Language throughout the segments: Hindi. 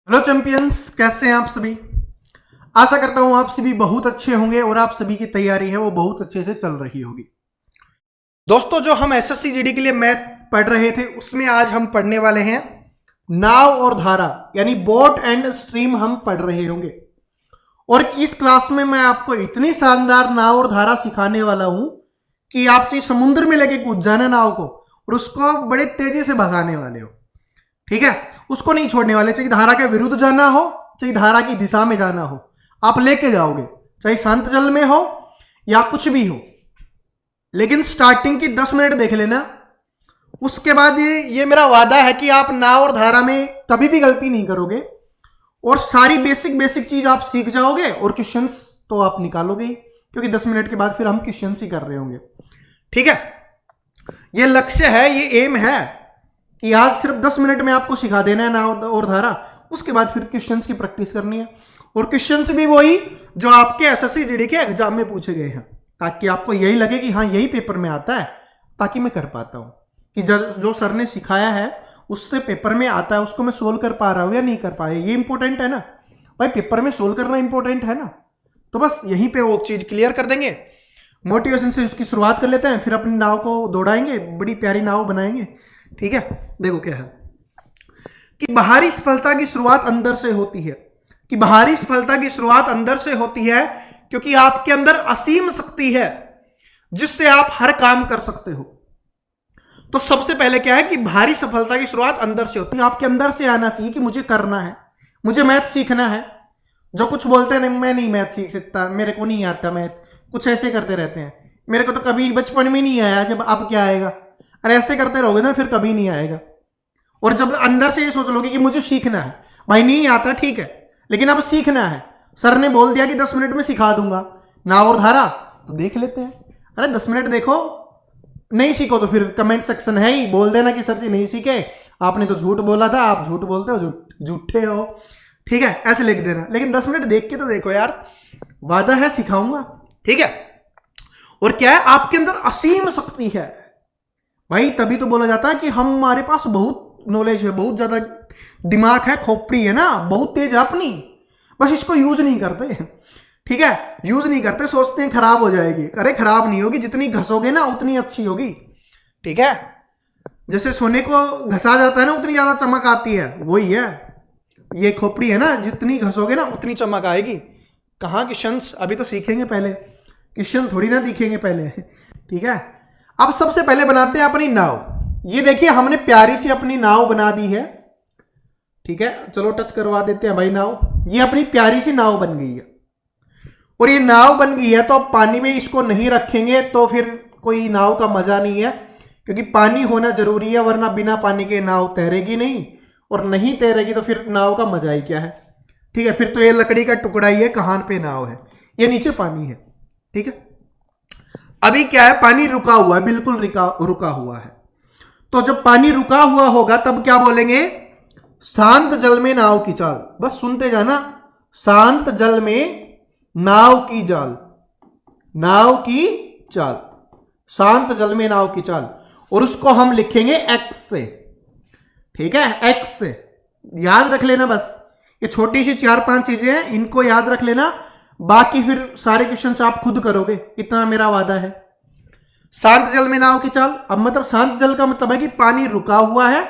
हेलो चैंपियंस, कैसे हैं आप सभी। आशा करता हूं आप सभी बहुत अच्छे होंगे और आप सभी की तैयारी है वो बहुत अच्छे से चल रही होगी। दोस्तों, जो हम एसएससी जीडी के लिए मैथ पढ़ रहे थे उसमें आज हम पढ़ने वाले हैं नाव और धारा, यानी बोट एंड स्ट्रीम हम पढ़ रहे होंगे। और इस क्लास में मैं आपको इतनी शानदार नाव और धारा सिखाने वाला हूं कि आप चाहे समुद्र में लेके कूद जाना नाव को और उसको बड़े तेजी से भगाने वाले हो। ठीक है, उसको नहीं छोड़ने वाले। चाहे धारा के विरुद्ध जाना हो, चाहे धारा की दिशा में जाना हो, आप लेके जाओगे, चाहे शांत जल में हो या कुछ भी हो। लेकिन स्टार्टिंग की 10 मिनट देख लेना, उसके बाद ये मेरा वादा है कि आप नाव और धारा में कभी भी गलती नहीं करोगे और सारी बेसिक चीज आप सीख जाओगे और क्वेश्चंस तो आप निकालोगे ही, क्योंकि 10 मिनट के बाद फिर हम क्वेश्चंस ही कर रहे होंगे। ठीक है, ये लक्ष्य है, ये एम है कि आज सिर्फ 10 मिनट में आपको सिखा देना है नाव और धारा। उसके बाद फिर क्वेश्चंस की प्रैक्टिस करनी है और क्वेश्चंस भी वही जो आपके एसएससी जीडी के एग्जाम में पूछे गए हैं, ताकि आपको यही लगे कि हाँ यही पेपर में आता है, ताकि मैं कर पाता हूँ कि जो सर ने सिखाया है उससे पेपर में आता है, उसको मैं सोल्व कर पा रहा हूँ या नहीं कर पाया। ये इंपॉर्टेंट है ना भाई, पेपर में सोल्व करना इंपॉर्टेंट है ना। तो बस यहीं पर वो चीज़ क्लियर कर देंगे। मोटिवेशन से उसकी शुरुआत कर लेते हैं, फिर अपनी नाव को दौड़ाएंगे, बड़ी प्यारी नाव बनाएंगे। ठीक है, देखो क्या है कि बाहरी सफलता की शुरुआत अंदर से होती है, कि बाहरी सफलता की शुरुआत अंदर से होती है क्योंकि आपके अंदर असीम शक्ति है जिससे आप हर काम कर सकते हो। तो सबसे पहले क्या है कि बाहरी सफलता की शुरुआत अंदर से होती है। आपके अंदर से आना चाहिए कि मुझे करना है, मुझे मैथ सीखना है। जो कुछ बोलते हैं मैं नहीं मैथ सीख सकता, मेरे को नहीं आता मैथ, कुछ ऐसे करते रहते हैं, मेरे को तो कभी बचपन में नहीं आया, जब अब क्या आएगा। अरे ऐसे करते रहोगे ना फिर कभी नहीं आएगा। और जब अंदर से ये सोच लोगे कि मुझे सीखना है, भाई नहीं आता ठीक है, लेकिन अब सीखना है, सर ने बोल दिया कि 10 मिनट में सिखा दूंगा नाव और धारा, तो देख लेते हैं। अरे 10 मिनट देखो, नहीं सीखो तो फिर कमेंट सेक्शन है ही, बोल देना कि सर जी नहीं सीखे, आपने तो झूठ बोला था, आप झूठ बोलते हो, झूठे हो। ठीक है, ऐसे लिख देना, लेकिन 10 मिनट देख के तो देखो यार, वादा है सिखाऊंगा। ठीक है, और क्या है, आपके अंदर असीम शक्ति है भाई, तभी तो बोला जाता है कि हमारे पास बहुत नॉलेज है, बहुत ज्यादा दिमाग है, खोपड़ी है ना, बहुत तेज है अपनी, बस इसको यूज नहीं करते। ठीक है, यूज नहीं करते, सोचते हैं खराब हो जाएगी। अरे खराब नहीं होगी, जितनी घसोगे ना उतनी अच्छी होगी। ठीक है, जैसे सोने को घसा जाता है ना उतनी ज्यादा चमक आती है, वही है ये खोपड़ी है ना, जितनी घसोगे ना उतनी चमक आएगी। कहाँ क्वेश्चन अभी तो सीखेंगे, पहले क्वेश्चन थोड़ी ना दिखेंगे पहले। ठीक है, अब सबसे पहले बनाते हैं अपनी नाव। ये देखिए हमने प्यारी सी अपनी नाव बना दी है। ठीक है, चलो टच करवा देते हैं भाई नाव। ये अपनी प्यारी सी नाव बन गई है और ये नाव बन गई है, तो अब पानी में इसको नहीं रखेंगे तो फिर कोई नाव का मजा नहीं है, क्योंकि पानी होना जरूरी है, वरना बिना पानी के नाव तैरेगी नहीं, और नहीं तैरेगी तो फिर नाव का मजा ही क्या है। ठीक है, फिर तो ये लकड़ी का टुकड़ा ही है, कहां पे नाव है, ये नीचे पानी है। ठीक है, अभी क्या है, पानी रुका हुआ है, बिल्कुल रुका हुआ है। तो जब पानी रुका हुआ होगा तब क्या बोलेंगे, शांत जल में नाव की चाल। बस सुनते जाना, शांत जल में नाव की चाल, नाव की चाल, शांत जल में नाव की चाल। और उसको हम लिखेंगे एक्स से। ठीक है, एक्स से याद रख लेना। बस ये छोटी सी 4-5 चीजें हैं, इनको याद रख लेना, बाकी फिर सारे क्वेश्चन आप खुद करोगे, इतना मेरा वादा है। शांत जल में नाव की चाल, अब मतलब शांत जल का मतलब है कि पानी रुका हुआ है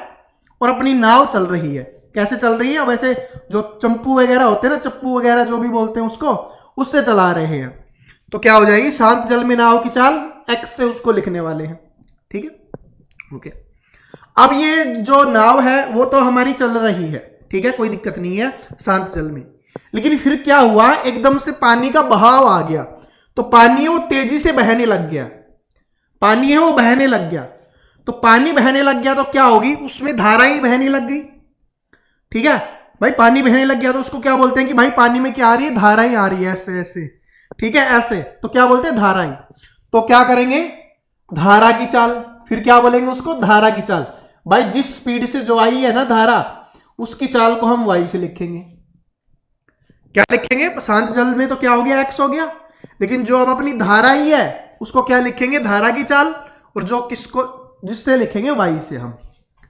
और अपनी नाव चल रही है। कैसे चल रही है, वैसे जो चंपू वगैरह होते हैं ना, चप्पू वगैरह जो भी बोलते हैं उसको, उससे चला रहे हैं। तो क्या हो जाएगी, शांत जल में नाव की चाल, एक्स से उसको लिखने वाले हैं। ठीक है, ओके। अब ये जो नाव है वो तो हमारी चल रही है, ठीक है, कोई दिक्कत नहीं है शांत जल में। लेकिन फिर क्या हुआ, एकदम से पानी का बहाव आ गया, तो पानी है वो तेजी से बहने लग गया, पानी है वो बहने लग गया। तो पानी बहने लग गया तो क्या होगी, उसमें धाराएं बहने लग गई। ठीक है भाई, पानी बहने लग गया तो उसको क्या बोलते हैं कि भाई पानी में क्या आ रही है, धाराएं आ रही है, ऐसे ऐसे। ठीक है, ऐसे, तो क्या बोलते हैं, धाराएं। तो क्या करेंगे, धारा की चाल, फिर क्या बोलेंगे उसको, धारा की चाल। भाई जिस स्पीड से जो आई है ना धारा, उसकी चाल को हम वाई से लिखेंगे। क्या लिखेंगे, शांत जल में तो क्या हो गया, एक्स हो गया, लेकिन जो अब अपनी धारा ही है उसको क्या लिखेंगे, धारा की चाल, और जो किसको जिससे लिखेंगे वाई से हम।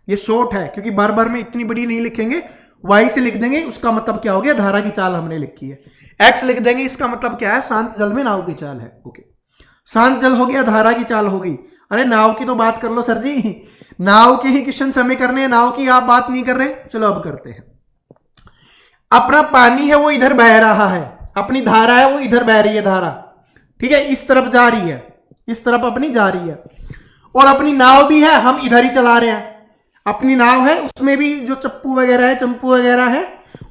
ये शॉर्ट है, क्योंकि बार बार में इतनी बड़ी नहीं लिखेंगे, y से लिख देंगे, उसका मतलब क्या हो गया, धारा की चाल हमने लिखी है। x लिख देंगे, इसका मतलब क्या है, शांत जल में नाव की चाल है। ओके, शांत जल हो गया, धारा की चाल हो गई। अरे नाव की तो बात कर लो सर जी, नाव के ही क्वेश्चन हमें करने हैं, नाव की आप बात नहीं कर रहे। चलो अब करते हैं। अपना पानी है वो इधर बह रहा है, अपनी धारा है वो इधर बह रही है धारा, ठीक है, इस तरफ जा रही है, इस तरफ अपनी जा रही है, और अपनी नाव भी है, हम इधर ही चला रहे हैं। अपनी नाव है, उसमें भी जो चप्पू वगैरह है, चंपू वगैरह है,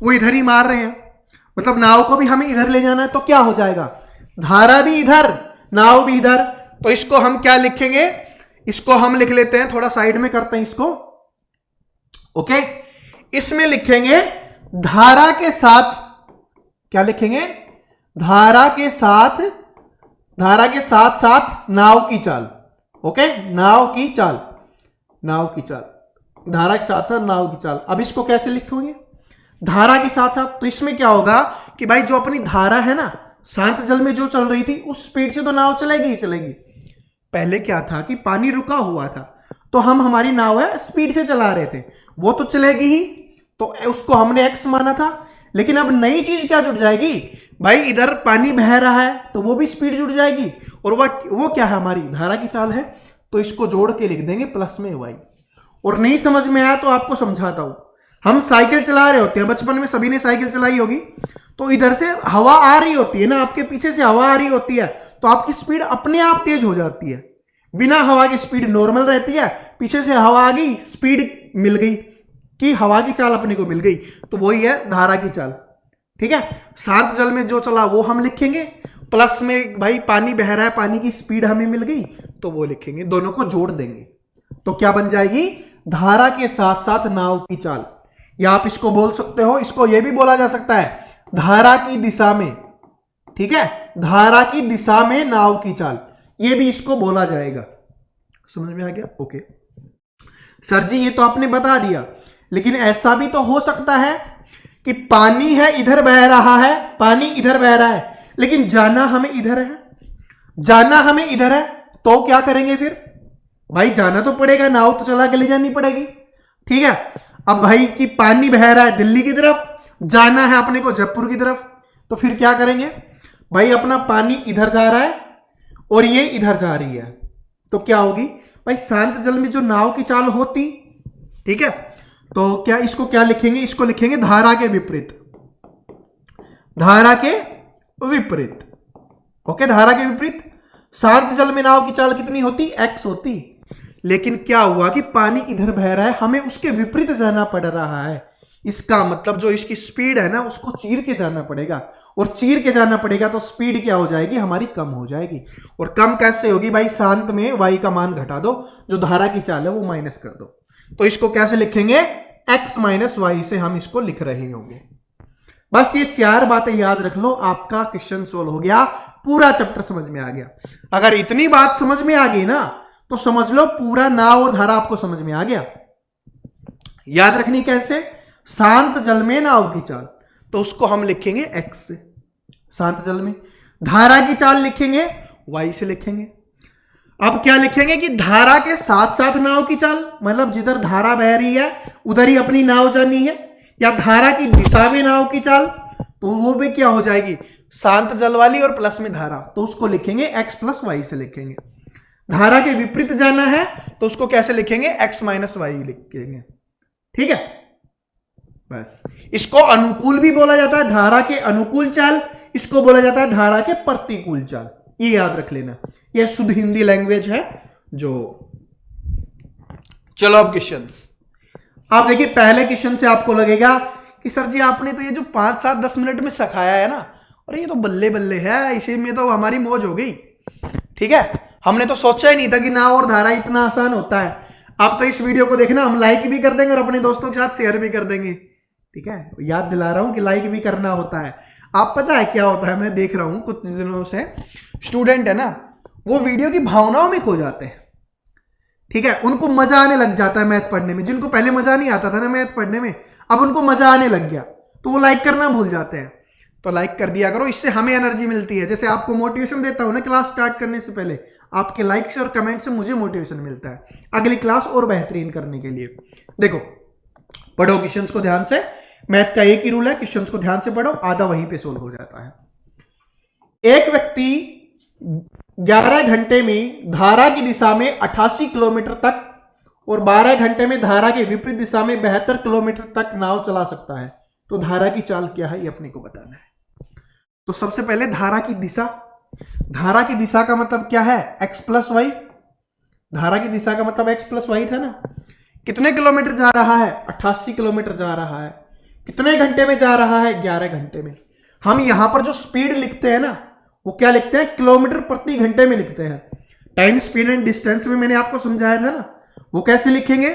वो इधर ही मार रहे हैं, मतलब नाव को भी हमें इधर ले जाना है। तो क्या हो जाएगा, धारा भी इधर, नाव भी इधर। तो इसको हम क्या लिखेंगे, इसको हम लिख लेते हैं, थोड़ा साइड में करते हैं इसको। ओके, इसमें लिखेंगे धारा के साथ, क्या लिखेंगे, धारा के साथ साथ नाव की चाल। ओके, नाव की चाल, नाव की चाल, धारा के साथ साथ नाव की चाल। अब इसको कैसे लिखोगे, धारा के साथ साथ, तो इसमें क्या होगा कि भाई जो अपनी धारा है ना, शांत जल में जो चल रही थी, उस स्पीड से तो नाव चलेगी ही चलेगी। पहले क्या था कि पानी रुका हुआ था, तो हम हमारी नाव है स्पीड से चला रहे थे, वो तो चलेगी ही, तो उसको हमने x माना था। लेकिन अब नई चीज क्या जुड़ जाएगी भाई, इधर पानी बह रहा है तो वो भी स्पीड जुड़ जाएगी, और वो क्या है, हमारी धारा की चाल है। तो इसको जोड़ के लिख देंगे प्लस में y। और नहीं समझ में आया तो आपको समझाता हूं। हम साइकिल चला रहे होते हैं, बचपन में सभी ने साइकिल चलाई होगी, तो इधर से हवा आ रही होती है ना, आपके पीछे से हवा आ रही होती है, तो आपकी स्पीड अपने आप तेज हो जाती है। बिना हवा की स्पीड नॉर्मल रहती है, पीछे से हवा आ गई, स्पीड मिल गई, कि हवा की चाल अपने को मिल गई, तो वही है धारा की चाल। ठीक है, शांत जल में जो चला वो हम लिखेंगे, प्लस में भाई पानी बह रहा है, पानी की स्पीड हमें मिल गई, तो वो लिखेंगे, दोनों को जोड़ देंगे, तो क्या बन जाएगी, धारा के साथ साथ नाव की चाल। या आप इसको बोल सकते हो, इसको यह भी बोला जा सकता है धारा की दिशा में, ठीक है, धारा की दिशा में नाव की चाल, ये भी इसको बोला जाएगा। समझ में आ गया? ओके सर जी, ये तो आपने बता दिया, लेकिन ऐसा भी तो हो सकता है कि पानी है इधर बह रहा है, पानी इधर बह रहा है, लेकिन जाना हमें इधर है, जाना हमें इधर है, तो क्या करेंगे फिर भाई, जाना तो पड़ेगा, नाव तो चला के ले जानी पड़ेगी। ठीक है, अब भाई कि पानी बह रहा है दिल्ली की तरफ, जाना है अपने को जयपुर की तरफ, तो फिर क्या करेंगे भाई, अपना पानी इधर जा रहा है और ये इधर जा रही है, तो क्या होगी भाई, शांत जल में जो नाव की चाल होती, ठीक है, तो क्या इसको क्या लिखेंगे, इसको लिखेंगे धारा के विपरीत, धारा के विपरीत। ओके, धारा के विपरीत। शांत जल में नाव की चाल कितनी होती, x होती, लेकिन क्या हुआ कि पानी इधर बह रहा है, हमें उसके विपरीत जाना पड़ रहा है। इसका मतलब जो इसकी स्पीड है ना, उसको चीर के जाना पड़ेगा, और चीर के जाना पड़ेगा तो स्पीड क्या हो जाएगी, हमारी कम हो जाएगी। और कम कैसे होगी भाई, शांत में y का मान घटा दो, जो धारा की चाल है वो माइनस कर दो, तो इसको कैसे लिखेंगे, x माइनस वाई से हम इसको लिख रहे होंगे। बस ये 4 बातें याद रख लो, आपका क्वेश्चन सोल्व हो गया, पूरा चैप्टर समझ में आ गया। अगर इतनी बात समझ में आ गई ना, तो समझ लो पूरा नाव और धारा आपको समझ में आ गया। याद रखनी कैसे, शांत जल में नाव की चाल, तो उसको हम लिखेंगे x से, शांत जल में धारा की चाल लिखेंगे y से लिखेंगे। अब क्या लिखेंगे कि धारा के साथ साथ नाव की चाल, मतलब जिधर धारा बह रही है उधर ही अपनी नाव जानी है, या धारा की दिशा में नाव की चाल, तो वो भी क्या हो जाएगी, शांत जल वाली और प्लस में धारा, तो उसको लिखेंगे x प्लस वाई से लिखेंगे। धारा के विपरीत जाना है तो उसको कैसे लिखेंगे, x माइनस वाई लिखेंगे। ठीक है, बस इसको अनुकूल भी बोला जाता है, धारा के अनुकूल चाल, इसको बोला जाता है धारा के प्रतिकूल चाल, ये याद रख लेना, ये शुद्ध हिंदी लैंग्वेज है जो। चलो अब क्वेश्चंस, आप देखिए पहले क्वेश्चन से आपको लगेगा कि सर जी आपने तो ये जो 5, 7, 10 मिनट में सिखाया है ना, और ये तो बल्ले बल्ले है, इसी में तो हमारी मौज हो गई। ठीक है, हमने तो सोचा ही नहीं था कि नाव और धारा इतना आसान होता है। आप तो इस वीडियो को देखना, हम लाइक भी कर देंगे और अपने दोस्तों के साथ शेयर भी कर देंगे। ठीक है, याद दिला रहा हूं कि लाइक भी करना होता है। आप पता है क्या होता है, मैं देख रहा हूं कुछ दिनों से स्टूडेंट है ना, वो वीडियो की भावनाओं में खो जाते हैं। ठीक है, उनको मजा आने लग जाता है मैथ पढ़ने में, जिनको पहले मजा नहीं आता था ना मैथ पढ़ने में, अब उनको मजा आने लग गया, तो वो लाइक करना भूल जाते हैं। तो लाइक कर दिया करो, इससे हमें एनर्जी मिलती है। जैसे आपको मोटिवेशन देता हूं ना क्लास स्टार्ट करने से पहले, आपके लाइक से और कमेंट से मुझे मोटिवेशन मिलता है अगली क्लास और बेहतरीन करने के लिए। देखो पढ़ो क्वेश्चंस को ध्यान से, मैथ का एक ही रूल है, क्वेश्चंस को ध्यान से पढ़ो, आधा वहीं पे सोल्व हो जाता है। एक व्यक्ति 11 घंटे में धारा की दिशा में 88 किलोमीटर तक और 12 घंटे में धारा के विपरीत दिशा में 72 किलोमीटर तक नाव चला सकता है। तो धारा की चाल क्या है ये अपने को बताना है। तो सबसे पहले धारा की दिशा, धारा की दिशा का मतलब क्या है, x प्लस वाई। धारा की दिशा का मतलब x प्लस वाई था ना। कितने किलोमीटर जा रहा है, 88 किलोमीटर जा रहा है। कितने घंटे में जा रहा है, 11 घंटे में। हम यहां पर जो स्पीड लिखते हैं ना, वो क्या लिखते हैं, किलोमीटर प्रति घंटे में लिखते हैं। टाइम, स्पीड एंड डिस्टेंस में मैंने आपको समझाया था ना, वो कैसे लिखेंगे,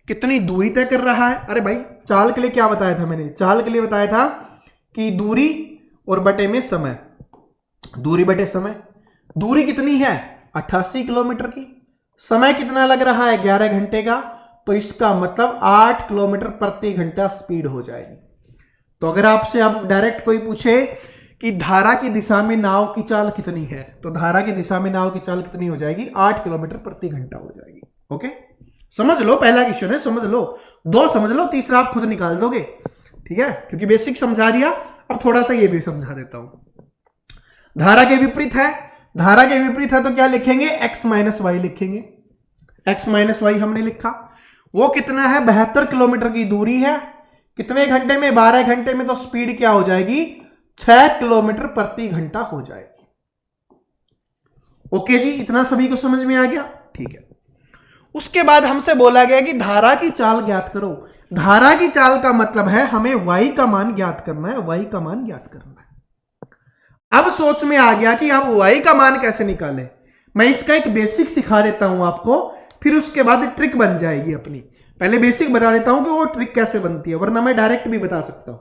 कितनी दूरी तय कर रहा है। अरे भाई चाल के लिए क्या बताया था मैंने, चाल के लिए बताया था कि दूरी और बटे में समय, दूरी बटे समय। दूरी कितनी है, 88 किलोमीटर की। समय कितना लग रहा है, 11 घंटे का। तो इसका मतलब 8 किलोमीटर प्रति घंटा स्पीड हो जाएगी। तो अगर आपसे अब डायरेक्ट कोई पूछे कि धारा की दिशा में नाव की चाल कितनी है, तो धारा की दिशा में नाव की चाल कितनी हो जाएगी, 8 किलोमीटर प्रति घंटा हो जाएगी। ओके, समझ लो, पहला क्वेश्चन है, समझ लो। 2 समझ लो, तीसरा आप खुद निकाल दोगे, ठीक है, क्योंकि बेसिक समझा दिया। अब थोड़ा सा ये भी समझा देता हूं। धारा के विपरीत है, धारा के विपरीत है तो क्या लिखेंगे, x माइनस वाई लिखेंगे। x माइनस वाई हमने लिखा, वो कितना है, 72 किलोमीटर की दूरी है। कितने घंटे में, 12 घंटे में। तो स्पीड क्या हो जाएगी, 6 किलोमीटर प्रति घंटा हो जाएगी। ओके जी, इतना सभी को समझ में आ गया, ठीक है। उसके बाद हमसे बोला गया कि धारा की चाल ज्ञात करो। धारा की चाल का मतलब है हमें y का मान ज्ञात करना है, y का मान ज्ञात करना है। अब सोच में आ गया कि आप y का मान कैसे निकालें। मैं इसका एक बेसिक सिखा देता हूं आपको, फिर उसके बाद ट्रिक बन जाएगी अपनी। पहले बेसिक बता देता हूं कि वो ट्रिक कैसे बनती है, वरना मैं डायरेक्ट भी बता सकता हूं।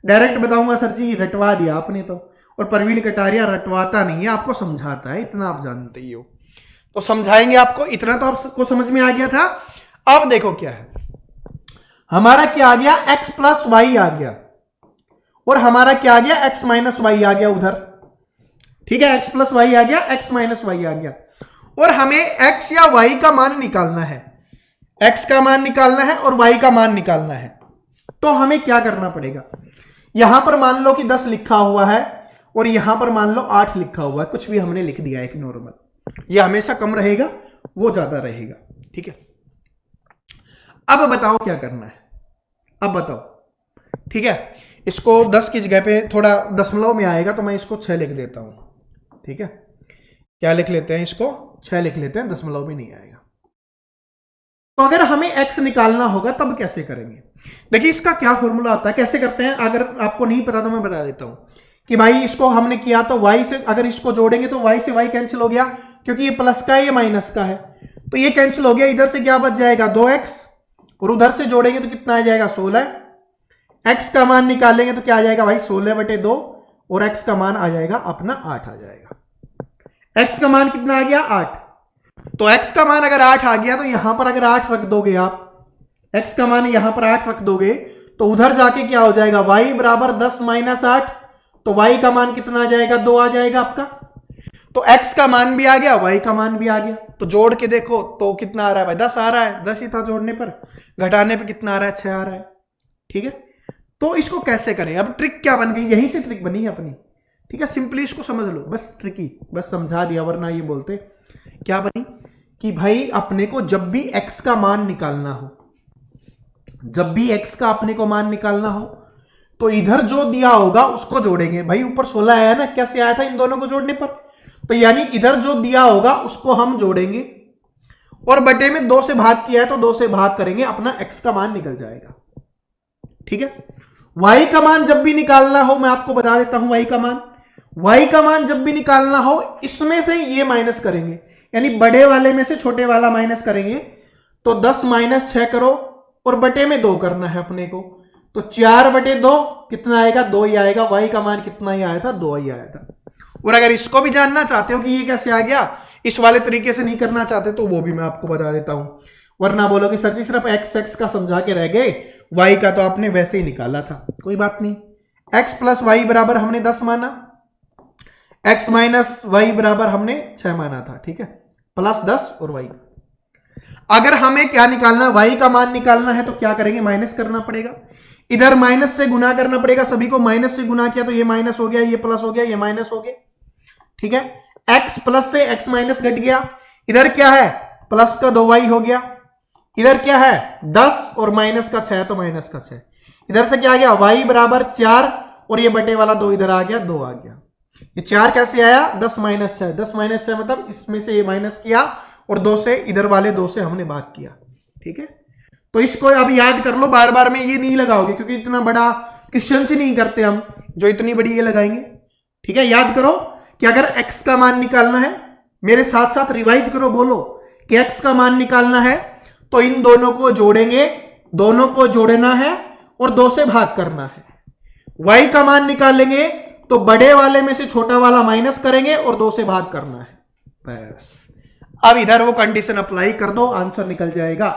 डायरेक्ट बताऊंगा सर जी रटवा दिया आपने तो, और प्रवीण कटारिया रटवाता नहीं है, आपको समझाता है, इतना आप जानते ही हो। तो समझाएंगे आपको, इतना तो आपको समझ में आ गया था। अब देखो क्या है, हमारा क्या आ गया, x प्लस वाई आ गया, और हमारा क्या आ गया, x माइनस वाई आ गया उधर, ठीक है। x प्लस वाई आ गया, x माइनस वाई आ गया, और हमें x या y का मान निकालना है। x का मान निकालना है और y का मान निकालना है। तो हमें क्या करना पड़ेगा, यहां पर मान लो कि 10 लिखा हुआ है और यहां पर मान लो 8 लिखा हुआ है, कुछ भी हमने लिख दिया एक नॉर्मल। ये हमेशा कम रहेगा, वो ज्यादा रहेगा, ठीक है। अब बताओ क्या करना है, अब बताओ, ठीक है। इसको 10 की जगह पे थोड़ा दशमलव में आएगा तो मैं इसको 6 लिख देता हूं, ठीक है। क्या लिख लेते हैं, इसको 6 लिख लेते हैं, दशमलव में नहीं आएगा। तो अगर हमें x निकालना होगा तब कैसे करेंगे, देखिए इसका क्या फॉर्मूला होता है, कैसे करते हैं। अगर आपको नहीं पता तो मैं बता देता हूं कि भाई इसको हमने किया तो y से, अगर इसको जोड़ेंगे तो y से y कैंसिल हो गया, क्योंकि ये प्लस का है, ये माइनस का है, तो ये कैंसिल हो गया। इधर से क्या बच जाएगा, 2x, और उधर से जोड़ेंगे तो कितना आ जाएगा, 16। x का मान निकालेंगे तो क्या आ जाएगा भाई, 16/2, और x का मान आ जाएगा अपना 8 आ जाएगा। x का मान कितना आ गया, 8। तो x का मान अगर 8 आ गया तो यहां पर अगर 8 रख दोगे आप, x का मान यहां पर 8 रख दोगे तो उधर जाके क्या हो जाएगा, y बराबर 10 माइनस 8, तो y का मान कितना आ जाएगा, 2 आ जाएगा आपका। तो x का मान भी आ गया, y का मान भी आ गया। तो जोड़ के देखो तो कितना आ रहा है भाई, 10 आ रहा है, 10 ही था जोड़ने पर, घटाने पर कितना आ रहा है, 6 आ रहा है, ठीक है। तो इसको कैसे करें, अब ट्रिक क्या बन गई, यहीं से ट्रिक बनी है अपनी, ठीक है। सिंपली इसको समझ लो, बस ट्रिकी, बस समझा दिया, वरना ये बोलते क्या बनी कि भाई अपने को जब भी x का मान निकालना हो, जब भी x का अपने को मान निकालना हो, तो इधर जो दिया होगा उसको जोड़ेंगे। भाई ऊपर 16 आया ना, कैसे आया था, इन दोनों को जोड़ने पर। तो यानी इधर जो दिया होगा उसको हम जोड़ेंगे, और बटे में 2 से भाग किया है तो 2 से भाग करेंगे, अपना x का मान निकल जाएगा, ठीक है। y का मान जब भी निकालना हो, मैं आपको बता देता हूं, y का मान जब भी निकालना हो, इसमें से ये माइनस करेंगे, यानी बड़े वाले में से छोटे वाला माइनस करेंगे। तो 10 माइनस 6 करो, और बटे में 2 करना है अपने को, तो 4/2 कितना आएगा, 2 ही आएगा। y का मान कितना ही आया था, 2 ही आया था। और अगर इसको भी जानना चाहते हो कि ये कैसे आ गया, इस वाले तरीके से नहीं करना चाहते तो वो भी मैं आपको बता देता हूं, वरना बोलोगे सर जी सिर्फ x का समझा के रह गए, y का तो आपने वैसे ही निकाला था। कोई बात नहीं, x प्लस वाई बराबर हमने 10 माना, x माइनस वाई बराबर हमने 6 माना था, ठीक है, प्लस 10 और y। अगर हमें क्या निकालना, y का मान निकालना है तो क्या करेंगे, माइनस करना पड़ेगा। इधर माइनस से गुना करना पड़ेगा, सभी को माइनस से गुना किया तो ये माइनस हो गया, ये प्लस हो गया, ये माइनस हो गया। ठीक है, x प्लस से x माइनस घट गया, इधर क्या है प्लस का 2y हो गया, इधर क्या है 10 और माइनस का 6 तो माइनस का 6, इधर से क्या आ गया y बराबर 4 और ये बटे वाला 2 इधर आ गया, 2 आ गया। ये 4 कैसे आया 10 माइनस 6, 10 माइनस 6 मतलब इसमें से ये माइनस किया और 2 से इधर वाले 2 से हमने भाग किया। ठीक है, तो इसको अब याद कर लो, बार बार में ये नहीं लगाओगे क्योंकि इतना बड़ा क्वेश्चन से नहीं करते हम जो इतनी बड़ी ये लगाएंगे। ठीक है, याद करो कि अगर x का मान निकालना है, मेरे साथ साथ रिवाइज करो, बोलो कि x का मान निकालना है तो इन दोनों को जोड़ेंगे, दोनों को जोड़ना है और 2 से भाग करना है। y का मान निकालेंगे तो बड़े वाले में से छोटा वाला माइनस करेंगे और 2 से भाग करना है, बस। अब इधर वो कंडीशन अप्लाई कर दो, आंसर निकल जाएगा।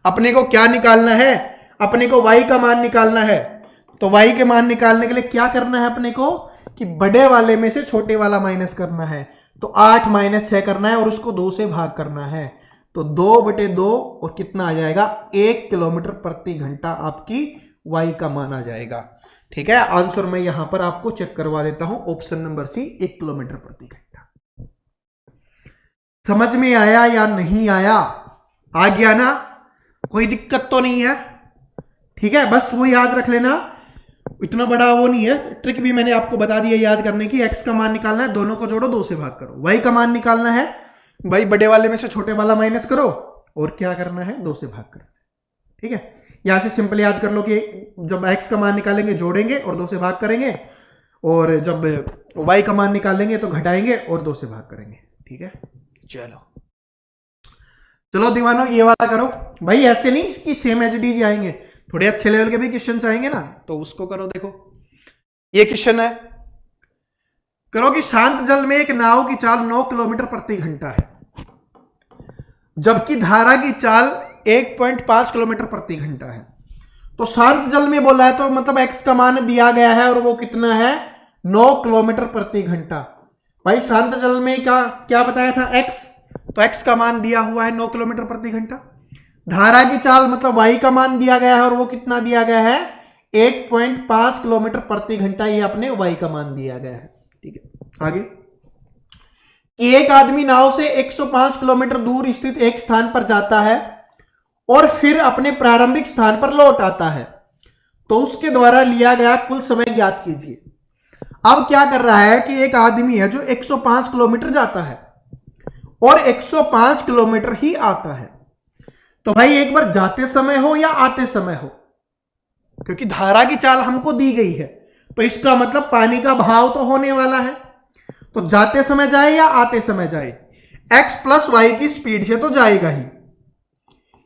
अपने को क्या निकालना है, अपने को y का मान निकालना है, तो y के मान निकालने के लिए क्या करना है अपने को कि बड़े वाले में से छोटे वाला माइनस करना है, तो 8 माइनस 6 करना है और उसको 2 से भाग करना है, तो 2/2 और कितना आ जाएगा 1 किलोमीटर प्रति घंटा आपकी y का मान आ जाएगा। ठीक है, आंसर मैं यहां पर आपको चेक करवा देता हूं, ऑप्शन नंबर सी 1 किलोमीटर प्रति घंटा। समझ में आया या नहीं आया? आ गया ना, कोई दिक्कत तो नहीं है? ठीक है, बस वो याद रख लेना, इतना बड़ा वो नहीं है, ट्रिक भी मैंने आपको बता दी है याद करने की। x का मान निकालना है, दोनों को जोड़ो 2 से भाग करो। y का मान निकालना है, भाई बड़े वाले में से छोटे वाला माइनस करो और क्या करना है 2 से भाग करना है। ठीक है, यहां से सिंपल याद कर लो कि जब x का मान निकालेंगे जोड़ेंगे और 2 से भाग करेंगे, और जब y का मान निकालेंगे तो घटाएंगे और 2 से भाग करेंगे। ठीक है, चलो दीवानों ये वाला करो भाई, ऐसे नहीं इसकी सेम एच डी आएंगे, थोड़े अच्छे लेवल के भी क्वेश्चन आएंगे ना, तो उसको करो। देखो ये क्वेश्चन है, करो कि शांत जल में एक नाव की चाल 9 किलोमीटर प्रति घंटा है, जबकि धारा की चाल 1.5 किलोमीटर प्रति घंटा है। तो शांत जल में बोला है तो मतलब x का मान दिया गया है और वो कितना है 9 किलोमीटर प्रति घंटा। भाई शांत जल में क्या बताया था x, तो x का मान दिया हुआ है 9 किलोमीटर प्रति घंटा। धारा की चाल मतलब y का मान दिया गया है और वो कितना दिया गया है 1.5 किलोमीटर प्रति घंटा, ये अपने y का मान दिया गया है। ठीक है, आगे एक आदमी नाव से 105 किलोमीटर दूर स्थित एक स्थान पर जाता है और फिर अपने प्रारंभिक स्थान पर लौट आता है, तो उसके द्वारा लिया गया कुल समय ज्ञात कीजिए। अब क्या कर रहा है कि एक आदमी है जो 105 किलोमीटर जाता है और 105 किलोमीटर ही आता है, तो भाई एक बार जाते समय हो या आते समय हो, क्योंकि धारा की चाल हमको दी गई है तो इसका मतलब पानी का बहाव तो होने वाला है, तो जाते समय जाए या आते समय जाए, x प्लस वाई की स्पीड से तो जाएगा ही।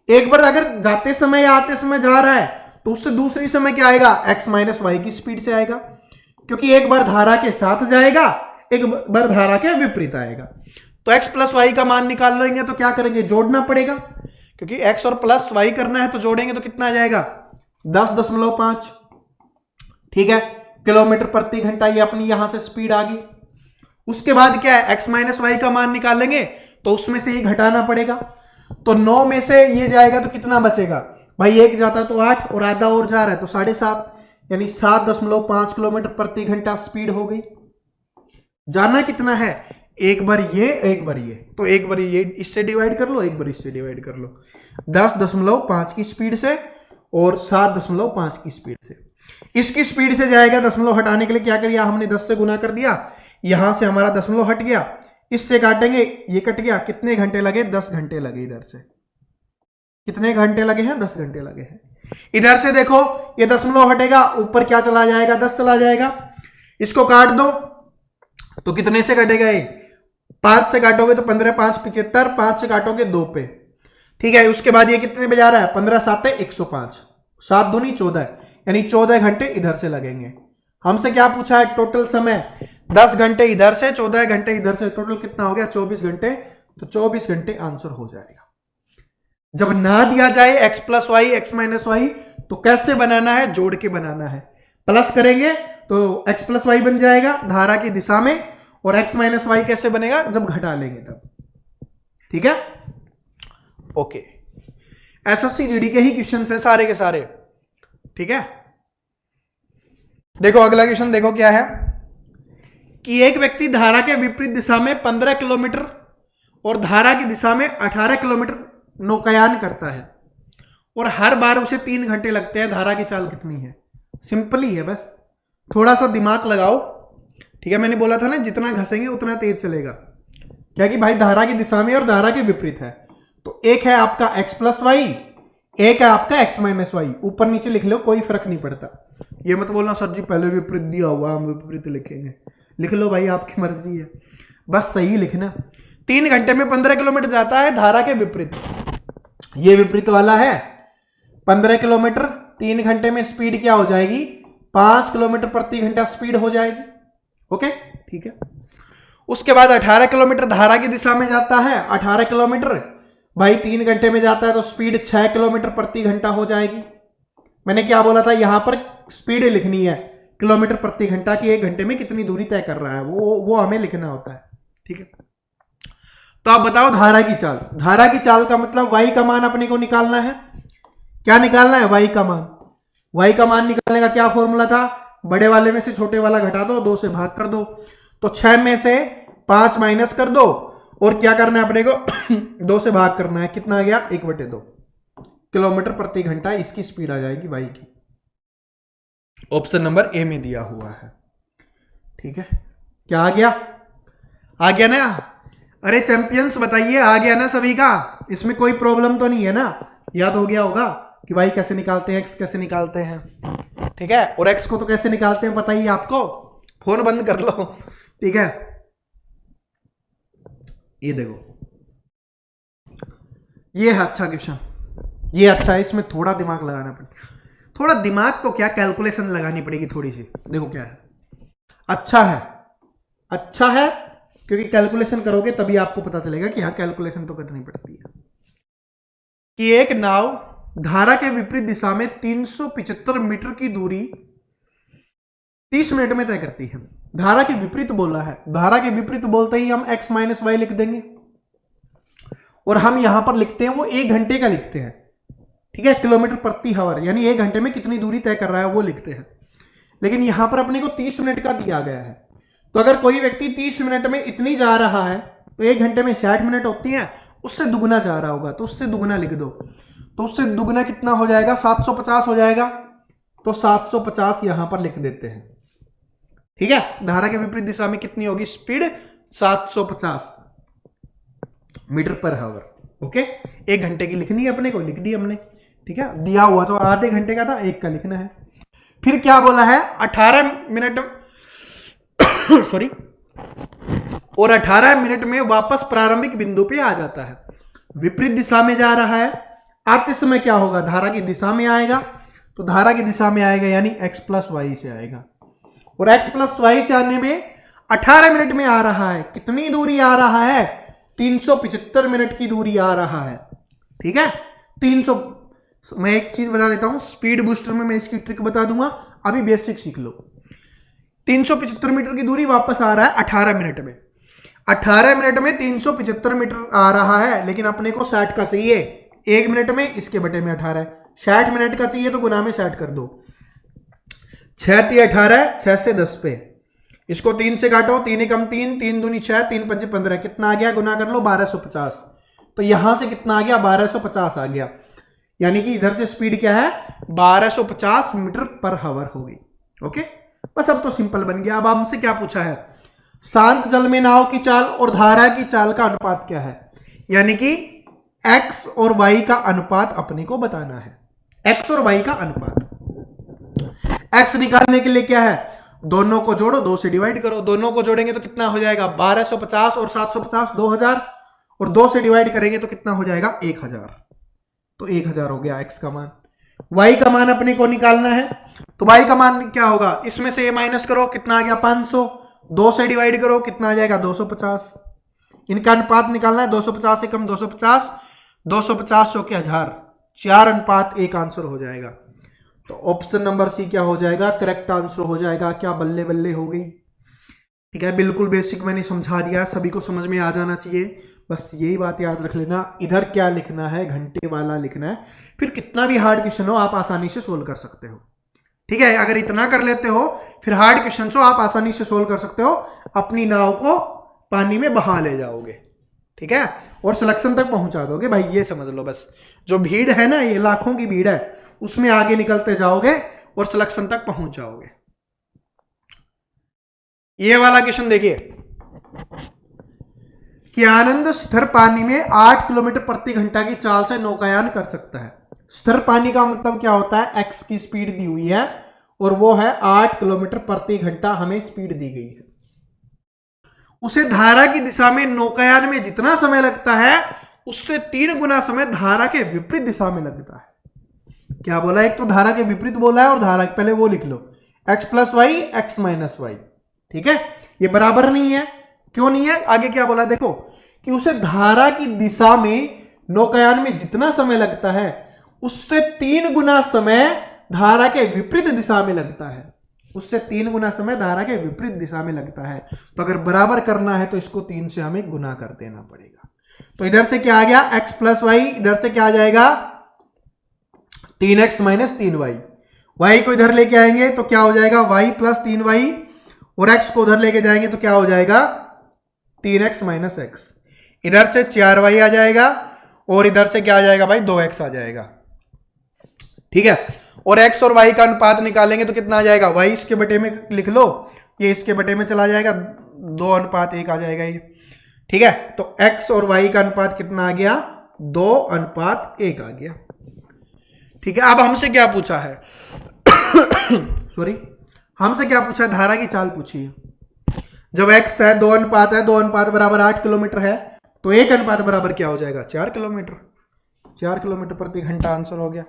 एक बार अगर जाते समय या आते समय जा रहा है तो उससे दूसरी समय क्या आएगा x माइनस वाई की स्पीड से आएगा, क्योंकि एक बार धारा के साथ जाएगा एक बार धारा के विपरीत आएगा। तो x प्लस वाई का मान निकाल लेंगे तो क्या करेंगे जोड़ना पड़ेगा, क्योंकि x और प्लस वाई करना है तो जोड़ेंगे तो कितना आ जाएगा 10.5। ठीक है, किलोमीटर प्रति घंटा, ये अपनी यहां से स्पीड आ गई। उसके बाद क्या है x माइनस वाई का मान निकालेंगे तो उसमें से ये घटाना पड़ेगा, तो 9 में से ये जाएगा तो कितना बचेगा भाई, एक जाता तो 8 और आधा और जा रहा है तो 7.5, यानी 7.5 किलोमीटर प्रति घंटा स्पीड हो गई। जाना कितना है, एक बार ये एक बार ये, तो एक बार ये इससे डिवाइड कर लो, एक बार इससे डिवाइड कर लो, 10.5 की स्पीड से और 7.5 की स्पीड से। इसकी स्पीड से जाएगा, दशमलव हटाने के लिए क्या करिए हमने 10 से गुना कर दिया, यहां से हमारा दशमलव हट गया, इससे काटेंगे ये कट गया, कितने घंटे लगे 10 घंटे लगे, इधर से कितने घंटे लगे हैं 10 घंटे लगे हैं। इधर से देखो ये दशमलव हटेगा, ऊपर क्या चला जाएगा 10 चला जाएगा, इसको काट दो तो कितने से कटेगा ये 5 से काटोगे तो 15 5 75, 5 से काटोगे 2 पे। ठीक है, उसके बाद ये कितने पे जा रहा है 15 7 105, 7 दूनी 14, यानी 14 घंटे इधर से लगेंगे। हमसे क्या पूछा है टोटल समय, 10 घंटे इधर से 14 घंटे इधर से, टोटल कितना हो गया 24 घंटे, तो 24 घंटे आंसर हो जाएगा। जब ना दिया जाए x plus y x minus y तो कैसे बनाना है, जोड़ के बनाना है, प्लस करेंगे तो x प्लस वाई बन जाएगा धारा की दिशा में, और x माइनस वाई कैसे बनेगा जब घटा लेंगे तब। ठीक है, ओके, एसएससी जीडी के ही क्वेश्चन है सारे के सारे। ठीक है। देखो अगला क्वेश्चन देखो क्या है कि एक व्यक्ति धारा के विपरीत दिशा में 15 किलोमीटर और धारा की दिशा में 18 किलोमीटर नौकायान करता है और हर बार उसे 3 घंटे लगते हैं। धारा की चाल कितनी है? सिंपल ही है, बस थोड़ा सा दिमाग लगाओ। ठीक है, मैंने बोला था ना जितना घसेंगे उतना तेज चलेगा। क्या कि भाई धारा की दिशा में और धारा के विपरीत है, तो एक है आपका x प्लस वाई, एक है आपका x माइनस वाई। ऊपर नीचे लिख लो, कोई फर्क नहीं पड़ता। ये मत बोलना सर जी पहले विपरीत दिया हुआ हम विपरीत लिखेंगे। लिख लो भाई, आपकी मर्जी है, बस सही लिखना। 3 घंटे में 15 किलोमीटर जाता है धारा के विपरीत। ये विपरीत वाला है 15 किलोमीटर, 3 घंटे में स्पीड क्या हो जाएगी? 5 किलोमीटर प्रति घंटा स्पीड हो जाएगी। ओके, ठीक है। उसके बाद 18 किलोमीटर धारा की दिशा में जाता है। 18 किलोमीटर भाई 3 घंटे में जाता है तो स्पीड 6 किलोमीटर प्रति घंटा हो जाएगी। मैंने क्या बोला था, यहां पर स्पीड लिखनी है किलोमीटर प्रति घंटा की, 1 घंटे में कितनी दूरी तय कर रहा है वो हमें लिखना होता है। ठीक है, तो आप बताओ धारा की चाल। धारा की चाल का मतलब y का मान अपने को निकालना है। क्या निकालना है? y का मान। y का मान निकालने का क्या फॉर्मूला था? बड़े वाले में से छोटे वाला घटा दो, 2 से भाग कर दो, तो 6 में से 5 माइनस कर दो और क्या करना है अपने को 2 से भाग करना है। कितना आ गया? 1/2 किलोमीटर प्रति घंटा इसकी स्पीड आ जाएगी y की। ऑप्शन नंबर ए में दिया हुआ है। ठीक है, क्या आ गया? आ गया ना? अरे चैंपियंस बताइए, आ गया ना सभी का? इसमें कोई प्रॉब्लम तो नहीं है ना? याद हो गया होगा कि y कैसे निकालते हैं, x कैसे निकालते हैं। ठीक है, और x को तो कैसे निकालते हैं पता ही आपको। फोन बंद कर लो। ठीक है, ये देखो, ये है अच्छा क्वेश्चन, ये अच्छा है। इसमें थोड़ा दिमाग लगाना पड़ेगा। थोड़ा दिमाग तो क्या, कैलकुलेशन लगानी पड़ेगी थोड़ी सी। देखो क्या है, अच्छा है, अच्छा है क्योंकि कैलकुलेशन करोगे तभी आपको पता चलेगा कि हाँ कैलकुलेशन तो करनी पड़ती है। कि एक नाव धारा के विपरीत दिशा में 375 मीटर की दूरी 30 मिनट में तय करती है। धारा के विपरीत बोला है, धारा के विपरीत बोलते ही हम x माइनस वाई लिख देंगे और हम यहां पर लिखते हैं वो 1 घंटे का लिखते हैं। ठीक है, किलोमीटर प्रति हावर, यानी 1 घंटे में कितनी दूरी तय कर रहा है वो लिखते हैं। लेकिन यहां पर अपने को 30 मिनट का दिया गया है, तो अगर कोई व्यक्ति 30 मिनट में इतनी जा रहा है तो 1 घंटे में 60 मिनट होती है, उससे दुगना जा रहा होगा तो उससे दुगना लिख दो। तो उससे दुगना कितना हो जाएगा? 750 हो जाएगा। तो 750 यहां पर लिख देते हैं। ठीक है, धारा के विपरीत दिशा में कितनी होगी स्पीड? 750 मीटर पर हावर। ओके, 1 घंटे की लिखनी है अपने को, लिख दी हमने। ठीक है, दिया हुआ तो आधे घंटे का था, 1 का लिखना है। फिर क्या बोला है? 18 मिनट सॉरी, और 18 मिनट में वापस प्रारंभिक बिंदु पे आ जाता है। विपरीत दिशा में जा रहा है, आते समय क्या होगा? धारा की दिशा में आएगा, तो धारा की दिशा में आएगा यानी x प्लस वाई से आएगा, और x प्लस वाई से आने में 18 मिनट में आ रहा है। कितनी दूरी आ रहा है? 375 मिनट की दूरी आ रहा है। ठीक है, 300। मैं एक चीज बता देता हूं, स्पीड बूस्टर में मैं इसकी ट्रिक बता दूंगा, अभी बेसिक सीख लो। 375 मीटर की दूरी वापस आ रहा है 18 मिनट में। 18 मिनट में 375 मीटर आ रहा है, लेकिन अपने को 60 का चाहिए। 1 मिनट में इसके बटे में 18 है, 60 मिनट का चाहिए तो गुना में 60 कर दो। 6 × 18, 6 से 10 पे, इसको 3 से काटो, 3 × 3, 3 दूनी 6, 3 × 5 15, कितना आ गया? गुना कर लो, 1250। तो यहां से कितना आ गया? 1250 आ गया, यानी कि इधर से स्पीड क्या है? 1250 मीटर पर हावर होगी। ओके, बस अब तो सिंपल बन गया। अब हमसे क्या पूछा है? शांत जल में नाव की चाल और धारा की चाल का अनुपात क्या है, यानी कि x और y का अनुपात अपने को बताना है। x और y का अनुपात, x निकालने के लिए क्या है? दोनों को जोड़ो, 2 से डिवाइड करो। दोनों को जोड़ेंगे तो कितना हो जाएगा? 1250 और 750 2000, और 2 से डिवाइड करेंगे तो कितना हो जाएगा? 1000। तो 1000 हो गया x का मान। y का मान अपने को निकालना है, तो y का मान क्या होगा? इसमें से ये माइनस करो, कितना आ गया? 500। 2 से डिवाइड करो, कितना आ जाएगा? 250। इनका अनुपात निकालना है, 250 से कम 250, 250 सौ के 1000, 4:1 आंसर हो जाएगा। तो ऑप्शन नंबर सी क्या हो जाएगा? करेक्ट आंसर हो जाएगा। क्या बल्ले बल्ले हो गई? ठीक है, बिल्कुल बेसिक मैंने समझा दिया, सभी को समझ में आ जाना चाहिए। बस यही बात याद रख लेना, इधर क्या लिखना है? घंटे वाला लिखना है। फिर कितना भी हार्ड क्वेश्चन हो आप आसानी से सोल्व कर सकते हो। ठीक है, अगर इतना कर लेते हो फिर हार्ड क्वेश्चन को आप आसानी से सोल्व कर सकते हो, अपनी नाव को पानी में बहा ले जाओगे, ठीक है, और सिलेक्शन तक पहुंचा दोगे भाई, ये समझ लो बस। जो भीड़ है ना, ये लाखों की भीड़ है, उसमें आगे निकलते जाओगे और सिलेक्शन तक पहुंच जाओगे। ये वाला क्वेश्चन देखिए कि आनंद स्थिर पानी में 8 किलोमीटर प्रति घंटा की चाल से नौकायान कर सकता है। स्थिर पानी का मतलब क्या होता है, एक्स की स्पीड दी हुई है और वो है 8 किलोमीटर प्रति घंटा हमें स्पीड दी गई है। उसे धारा की दिशा में नौकायान में जितना समय लगता है उससे 3 गुना समय धारा के विपरीत दिशा में लगता है। क्या बोला, एक तो धारा के विपरीत बोला है और धारा पहले वो लिख लो, x plus y x minus y, ठीक है, ये बराबर नहीं है। क्यों नहीं है, आगे क्या बोला देखो कि उसे धारा की दिशा में नौकायान में जितना समय लगता है उससे 3 गुना समय धारा के विपरीत दिशा में लगता है, उससे 3 गुना समय धारा के विपरीत दिशा में लगता है। तो अगर बराबर करना है तो इसको 3 से हमें गुना कर देना पड़ेगा। तो इधर से क्या आ गया, x प्लस वाई, इधर से क्या आ जाएगा 3x माइनस 3y, y को इधर लेके आएंगे तो क्या हो जाएगा y प्लस 3y, और x को उधर लेके जाएंगे तो क्या हो जाएगा 3x माइनस x। इधर से 4y आ जाएगा और इधर से क्या आ जाएगा भाई 2x आ जाएगा, ठीक है, और x और y का अनुपात निकालेंगे तो कितना आ जाएगा, y इसके बटे में लिख लो, ये इसके बटे में चला जाएगा, 2:1 आ जाएगा ये, ठीक है। तो x और y का अनुपात कितना आ गया, 2:1 आ गया, ठीक है। अब हमसे क्या पूछा है सॉरी, हमसे क्या पूछा है, धारा की चाल पूछी है। जब x है 2 अनुपात है, 2 अनुपात बराबर 8 किलोमीटर है, तो 1 अनुपात बराबर क्या हो जाएगा 4 किलोमीटर, 4 किलोमीटर प्रति घंटा आंसर हो गया,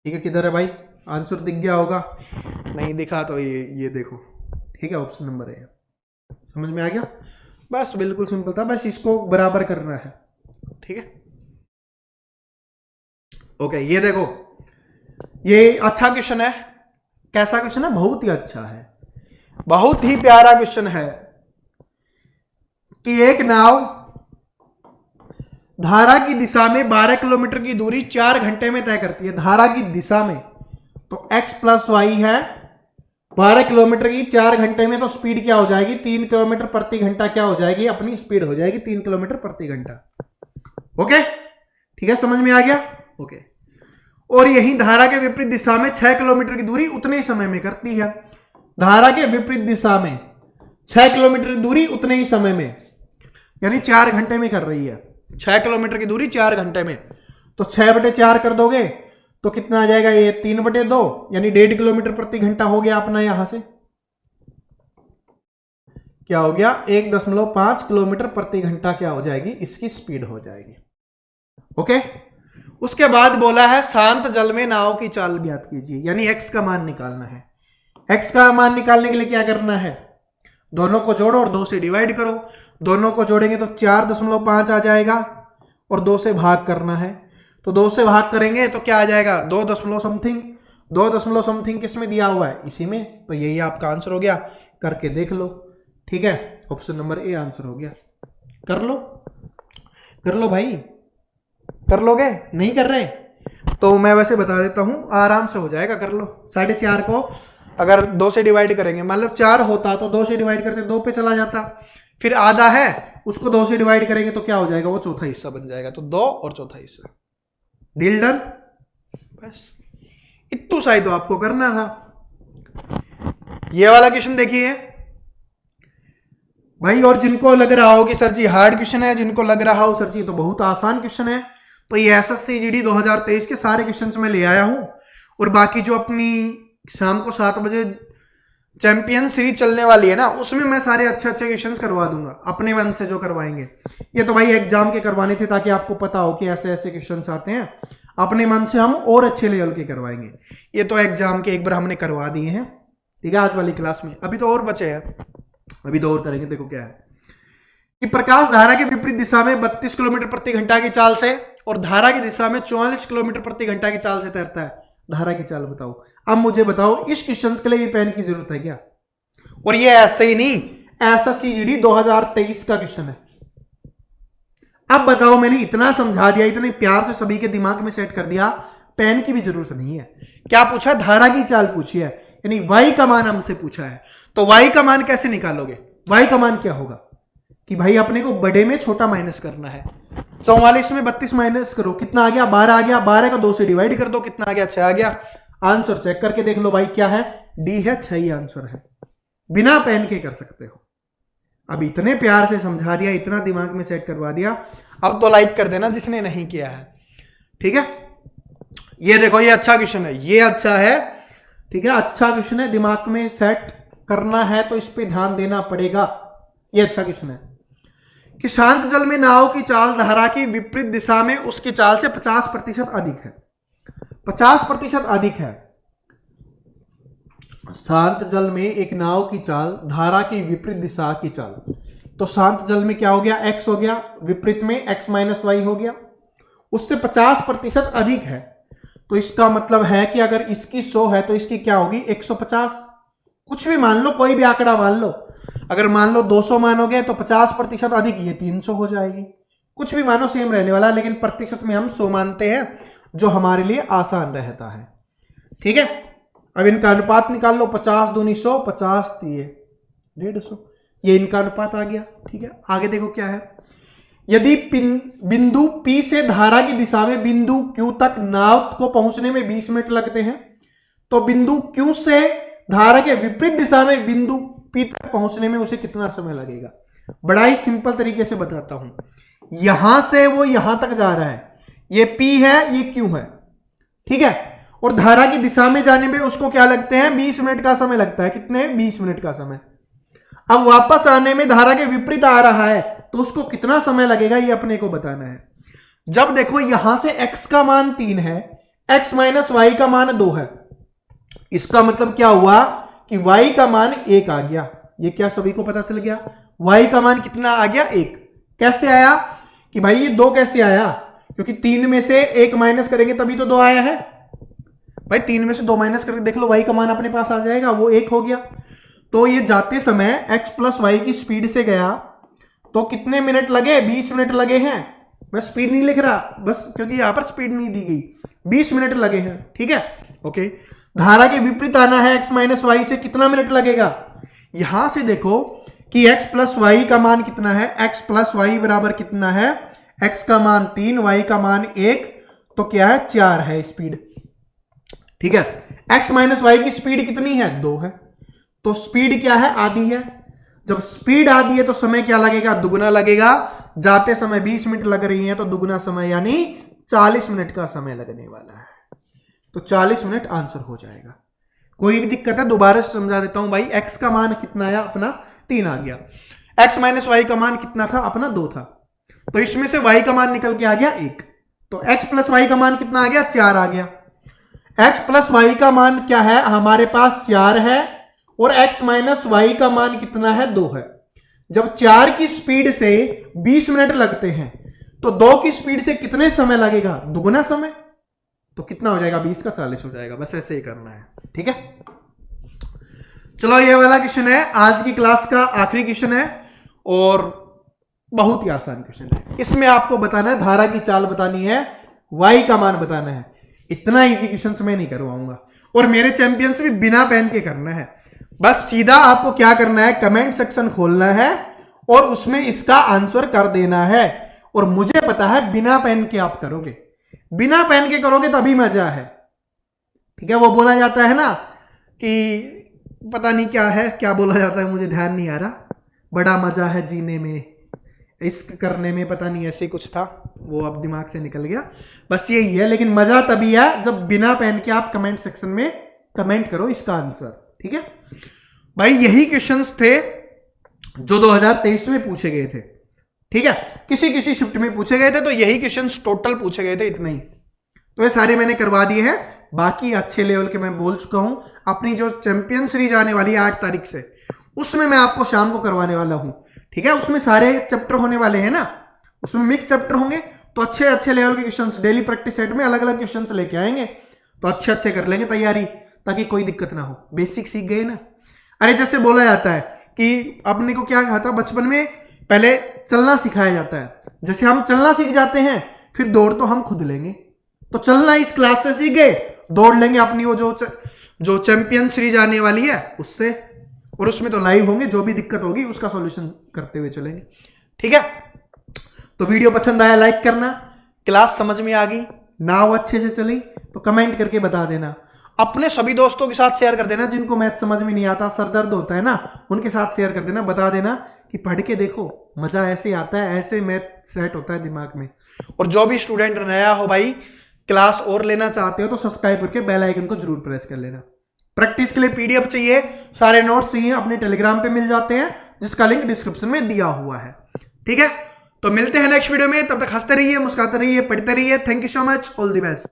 ठीक है। किधर है भाई, आंसर दिख गया होगा, नहीं दिखा तो ये देखो, ठीक है, ऑप्शन नंबर है, समझ में आ गया। बस बिल्कुल सिंपल था, बस इसको बराबर करना है, ठीक है। ओके, ये देखो, ये अच्छा क्वेश्चन है। कैसा क्वेश्चन है, बहुत ही अच्छा है, बहुत ही प्यारा क्वेश्चन है कि एक नाव धारा की दिशा में 12 किलोमीटर की दूरी 4 घंटे में तय करती है। धारा की दिशा में तो x प्लस वाई है 12 किलोमीटर की 4 घंटे में, तो स्पीड क्या हो जाएगी 3 किलोमीटर प्रति घंटा, क्या हो जाएगी अपनी स्पीड हो जाएगी 3 किलोमीटर प्रति घंटा। ओके, ठीक है, समझ में आ गया। ओके, और यही धारा के विपरीत दिशा में 6 किलोमीटर की दूरी उतने ही समय में करती है। धारा के विपरीत दिशा में 6 किलोमीटर की दूरी उतने ही समय में, यानी 4 घंटे में कर रही है। 6 किलोमीटर की दूरी 4 घंटे में, तो 6/4 कर दोगे तो कितना आ जाएगा, ये 3/2 यानी 1.5 किलोमीटर प्रति घंटा हो गया अपना। यहां से क्या हो गया 1.5 किलोमीटर प्रति घंटा क्या हो जाएगी, इसकी स्पीड हो जाएगी। ओके, उसके बाद बोला है शांत जल में नाव की चाल ज्ञात कीजिए, यानी x का मान निकालना है। x का मान निकालने के लिए क्या करना है, दोनों को जोड़ो और 2 से डिवाइड करो। दोनों को जोड़ेंगे तो 4.5 आ जाएगा और 2 से भाग करना है, तो 2 से भाग करेंगे तो क्या आ जाएगा 2 समथिंग किस में दिया हुआ है, इसी में। तो यही आपका आंसर हो गया, करके देख लो, ठीक है। ऑप्शन नंबर ए आंसर हो गया। कर लो भाई, कर लोगे, नहीं कर रहे तो मैं वैसे बता देता हूं, आराम से हो जाएगा, कर लो। 4.5 को अगर 2 से डिवाइड करेंगे, मान लो 4 होता तो 2 से डिवाइड करते 2 पे चला जाता, फिर आधा है उसको 2 से डिवाइड करेंगे तो क्या हो जाएगा, वो चौथा हिस्सा बन जाएगा, तो 2 और चौथा हिस्सा, डील डन। बस इतू सा ही तो आपको करना था। ये वाला क्वेश्चन देखिए भाई, और जिनको लग रहा हो कि सर जी हार्ड क्वेश्चन है, जिनको लग रहा हो सर जी तो बहुत आसान क्वेश्चन है, तो ये एसएससी जीडी 2023 के सारे क्वेश्चंस मैं ले आया हूं। और बाकी जो अपनी शाम को 7 बजे चैंपियन सीरीज चलने वाली है ना, उसमें मैं सारे अच्छे क्वेश्चंस करवा दूंगा अपने मन से जो करवाएंगे। ये तो भाई एग्जाम के करवाने थे ताकि आपको पता हो कि ऐसे ऐसे क्वेश्चंस आते हैं, अपने मन से हम और अच्छे लेवल के करवाएंगे। ये तो एग्जाम के एक बार हमने करवा दिए हैं, ठीक है, आज वाली क्लास में। अभी तो और बचे हैं, अभी तो और करेंगे। देखो क्या है कि प्रकाश धारा के विपरीत दिशा में 32 किलोमीटर प्रति घंटा की चाल से और धारा की दिशा में 44 किलोमीटर प्रति घंटा की चाल से तैरता है। धारा की चाल बताओ। अब मुझे बताओ इस क्वेश्चन के लिए भी पेन की जरूरत है क्या? और ये ऐसे ही नहीं, एसएससी जीडी 2023 का क्वेश्चन है। अब बताओ, मैंने इतना समझा दिया, इतने प्यार से सभी के दिमाग में सेट कर दिया, पेन की भी जरूरत नहीं है। क्या पूछा? धारा की चाल पूछी है, यानी y का मान हमसे पूछा है। तो y का मान कैसे निकालोगे? y का मान क्या होगा कि भाई अपने को बड़े में छोटा माइनस करना है। 44 में 32 माइनस करो, कितना आ गया? 12 आ गया। 12 को 2 से डिवाइड कर दो, कितना आ गया? 6 आ गया। आंसर चेक करके देख लो भाई, क्या है? डी है, 6 ही आंसर है। बिना पेन के कर सकते हो। अब इतने प्यार से समझा दिया, इतना दिमाग में सेट करवा दिया, अब तो लाइक कर देना जिसने नहीं किया है, ठीक है। ये देखो, ये अच्छा क्वेश्चन है, ये अच्छा है, ठीक है, अच्छा क्वेश्चन है, दिमाग में सेट करना है तो इस पे ध्यान देना पड़ेगा। ये अच्छा क्वेश्चन है कि शांत जल में नाव की चाल धारा की विपरीत दिशा में उसकी चाल से 50% अधिक है। 50% अधिक है। शांत जल में एक नाव की चाल धारा की विपरीत दिशा की चाल, तो शांत जल में क्या हो गया? x हो गया, विपरीत में x माइनस वाई हो गया, उससे 50% अधिक है। तो इसका मतलब है कि अगर इसकी 100 है तो इसकी क्या होगी? 150। कुछ भी मान लो, कोई भी आंकड़ा मान लो। अगर मान लो 200 मानोगे तो 50% अधिक ये 300 हो जाएगी। कुछ भी मानो, सेम रहने वाला, लेकिन प्रतिशत में हम 100 मानते हैं जो हमारे लिए आसान रहता है, ठीक है। अब इनका अनुपात निकाल लो, 50 दूनी 100, 50 दिए 150, ये इनका अनुपात आ गया, ठीक है। आगे देखो क्या है, यदि बिंदु P से धारा की दिशा में बिंदु Q तक नाव को पहुंचने में 20 मिनट लगते हैं, तो बिंदु Q से धारा के विपरीत दिशा में बिंदु P तक पहुंचने में उसे कितना समय लगेगा? बड़ा ही सिंपल तरीके से बताता हूं। यहां से वो यहां तक जा रहा है, ये P है, ये Q है, ठीक है, और धारा की दिशा में जाने में उसको क्या लगते हैं? 20 मिनट का समय लगता है। कितने? 20 मिनट का समय। अब वापस आने में धारा के विपरीत आ रहा है तो उसको कितना समय लगेगा, ये अपने को बताना है। जब देखो यहां से x का मान 3 है, x माइनस वाई का मान 2 है, इसका मतलब क्या हुआ कि y का मान 1 आ गया। ये क्या सभी को पता चल गया? y का मान कितना आ गया? 1। कैसे आया कि भाई ये 2 कैसे आया? क्योंकि 3 में से 1 माइनस करेंगे तभी तो 2 आया है भाई। 3 में से 2 माइनस करके देख लो, y का मान अपने पास आ जाएगा, वो 1 हो गया। तो ये जाते समय x प्लस वाई की स्पीड से गया तो कितने मिनट लगे? 20 मिनट लगे हैं। मैं स्पीड नहीं लिख रहा बस, क्योंकि यहां पर स्पीड नहीं दी गई। 20 मिनट लगे हैं, ठीक है, ओके। धारा के विपरीत आना है x माइनस वाई से, कितना मिनट लगेगा? यहां से देखो कि x प्लस वाई का मान कितना है? x प्लस वाई बराबर कितना है? x का मान 3, y का मान 1, तो क्या है? 4 है स्पीड, ठीक है। x माइनस वाई की स्पीड कितनी है? 2 है, तो स्पीड क्या है? आधी है। जब स्पीड आधी है तो समय क्या लगेगा? दुगुना लगेगा। जाते समय 20 मिनट लग रही है तो दुगुना समय यानी 40 मिनट का समय लगने वाला है। तो 40 मिनट आंसर हो जाएगा। कोई भी दिक्कत है दोबारा से समझा देता हूं भाई। x का मान कितना आया? अपना 3 आ गया। x माइनस वाई का मान कितना था? अपना 2 था, तो इसमें से y का मान निकल के आ गया 1, तो x प्लस वाई का मान कितना आ गया? 4 आ गया। x प्लस वाई का मान क्या है? हमारे पास 4 है, और x माइनस वाई का मान कितना है? 2 है। जब 4 की स्पीड से 20 मिनट लगते हैं तो 2 की स्पीड से कितने समय लगेगा? दुगुना समय। तो कितना हो जाएगा? 20 का 40 हो जाएगा। बस ऐसे ही करना है, ठीक है। चलो, ये वाला क्वेश्चन है आज की क्लास का आखिरी क्वेश्चन है, और बहुत ही आसान क्वेश्चन है। इसमें आपको बताना है धारा की चाल बतानी है, y का मान बताना है। इतना इजी क्वेश्चन मैं नहीं करवाऊंगा, और मेरे चैंपियंस भी बिना पेन के करना है। बस सीधा आपको क्या करना है? कमेंट सेक्शन खोलना है और उसमें इसका आंसर कर देना है। और मुझे पता है बिना पेन के आप करोगे, बिना पेन के करोगे तभी मजा है, ठीक है। वो बोला जाता है ना कि पता नहीं क्या है, क्या बोला जाता है मुझे ध्यान नहीं आ रहा, बड़ा मजा है जीने में, इश्क करने में, पता नहीं ऐसे कुछ था, वो अब दिमाग से निकल गया। बस यही है, लेकिन मजा तभी है जब बिना पेन के आप कमेंट सेक्शन में कमेंट करो इसका आंसर, ठीक है भाई। यही क्वेश्चंस थे जो 2023 में पूछे गए थे, ठीक है। किसी किसी शिफ्ट में पूछे गए थे, तो यही क्वेश्चंस टोटल पूछे गए थे, इतने ही। तो ये सारे मैंने करवा दिए हैं। बाकी अच्छे लेवल के मैं बोल चुका हूं। अपनी जो चैंपियन सीरीज आने वाली है 8 तारीख से, उसमें मैं आपको शाम को करवाने वाला हूं, ठीक है। उसमें सारे चैप्टर होने वाले हैं ना, उसमें मिक्स चैप्टर होंगे, तो अच्छे अच्छे लेवल के क्वेश्चंस डेली प्रैक्टिस सेट में अलग अलग क्वेश्चंस लेके आएंगे, तो अच्छे अच्छे कर लेंगे तैयारी, ताकि कोई दिक्कत ना हो। बेसिक सीख गए ना। अरे जैसे बोला जाता है कि अपने को क्या कहा था बचपन में, पहले चलना सिखाया जाता है। जैसे हम चलना सीख जाते हैं, फिर दौड़ तो हम खुद लेंगे। तो चलना इस क्लास से सीखे, दौड़ लेंगे अपनी वो जो चैंपियन सीरीज आने वाली है उससे, और उसमें तो लाइव होंगे, जो भी दिक्कत होगी उसका सॉल्यूशन करते हुए चलेंगे। ठीक है, तो वीडियो पसंद आया लाइक करना, क्लास समझ में आ गई ना, वो अच्छे से चली तो कमेंट करके बता देना, अपने सभी दोस्तों के साथ शेयर कर देना, जिनको मैथ समझ में नहीं आता, सर दर्द होता है ना, उनके साथ शेयर कर देना, बता देना कि पढ़ के देखो मजा ऐसे आता है, ऐसे मैथ सेट होता है दिमाग में। और जो भी स्टूडेंट नया हो भाई, क्लास और लेना चाहते हो तो सब्सक्राइब करके बेल आइकन को जरूर प्रेस कर लेना। प्रैक्टिस के लिए पीडीएफ चाहिए, सारे नोट्स चाहिए, अपने टेलीग्राम पे मिल जाते हैं, जिसका लिंक डिस्क्रिप्शन में दिया हुआ है। ठीक है, तो मिलते हैं नेक्स्ट वीडियो में, तब तक हंसते रहिए, मुस्कुराते रहिए, पढ़ते रहिए। Thank you so much, all the best.